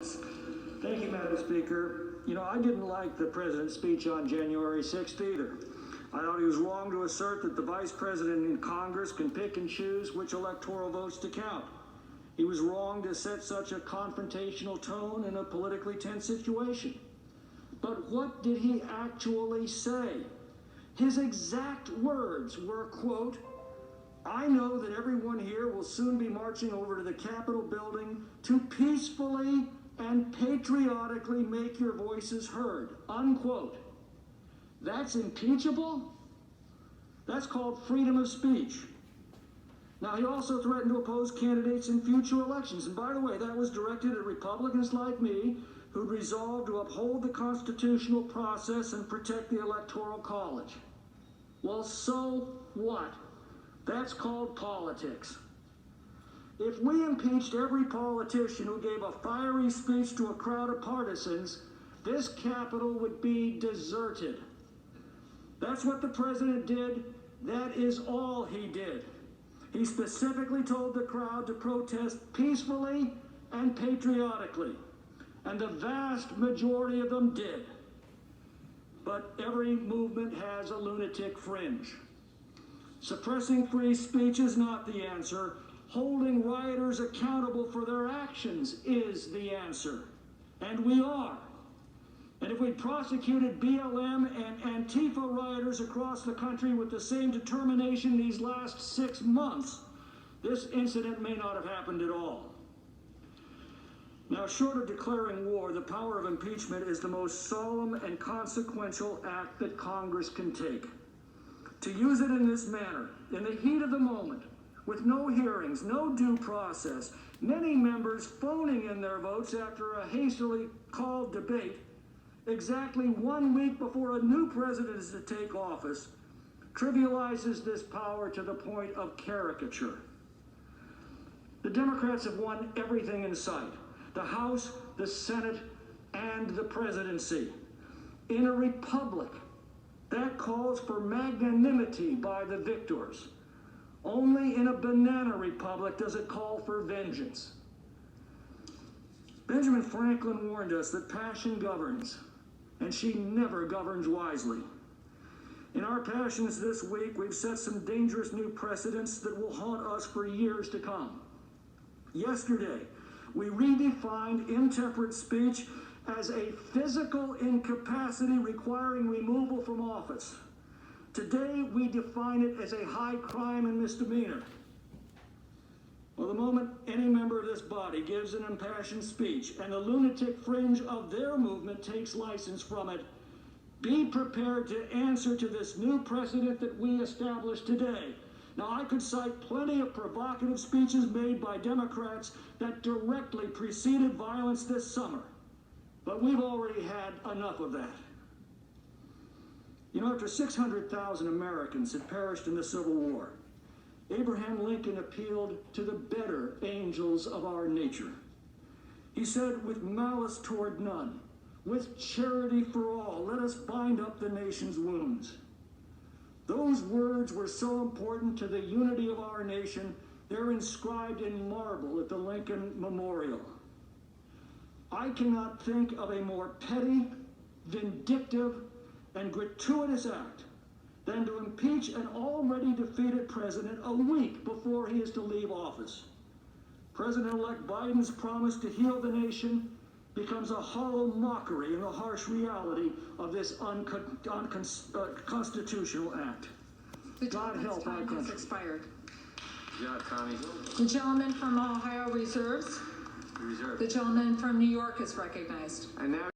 Thank you, Madam Speaker. You know, I didn't like the President's speech on January 6th either. I thought he was wrong to assert that the Vice President in Congress can pick and choose which electoral votes to count. He was wrong to set such a confrontational tone in a politically tense situation. But what did he actually say? His exact words were, quote, "I know that everyone here will soon be marching over to the Capitol building to peacefully and patriotically make your voices heard," unquote. That's impeachable? That's called freedom of speech. Now, he also threatened to oppose candidates in future elections. And by the way, that was directed at Republicans like me who'd resolved to uphold the constitutional process and protect the Electoral College. Well, so what? That's called politics. If we impeached every politician who gave a fiery speech to a crowd of partisans, this Capitol would be deserted. That's what the President did. That is all he did. He specifically told the crowd to protest peacefully and patriotically, and the vast majority of them did. But every movement has a lunatic fringe. Suppressing free speech is not the answer. Holding rioters accountable for their actions is the answer. And we are. And if we prosecuted BLM and Antifa rioters across the country with the same determination these last 6 months, this incident may not have happened at all. Now, short of declaring war, the power of impeachment is the most solemn and consequential act that Congress can take. To use it in this manner, in the heat of the moment, with no hearings, no due process, many members phoning in their votes after a hastily called debate, exactly 1 week before a new president is to take office, trivializes this power to the point of caricature. The Democrats have won everything in sight: the House, the Senate, and the presidency. In a republic, that calls for magnanimity by the victors. Only in a banana republic does it call for vengeance. Benjamin Franklin warned us that passion governs, and she never governs wisely. In our passions this week, we've set some dangerous new precedents that will haunt us for years to come. Yesterday, we redefined intemperate speech as a physical incapacity requiring removal from office. Today, we define it as a high crime and misdemeanor. Well, the moment any member of this body gives an impassioned speech and the lunatic fringe of their movement takes license from it, be prepared to answer to this new precedent that we established today. Now, I could cite plenty of provocative speeches made by Democrats that directly preceded violence this summer, but we've already had enough of that. You know, after 600,000 Americans had perished in the Civil War, Abraham Lincoln appealed to the better angels of our nature. He said, "With malice toward none, with charity for all, let us bind up the nation's wounds." Those words were so important to the unity of our nation, they're inscribed in marble at the Lincoln Memorial. I cannot think of a more petty, vindictive, and gratuitous act than to impeach an already defeated president a week before he is to leave office. President-elect Biden's promise to heal the nation becomes a hollow mockery in the harsh reality of this unconstitutional act. God help our country. Has expired. Yeah, Tommy. The gentleman from Ohio reserves. Reserve. The gentleman from New York is recognized. And now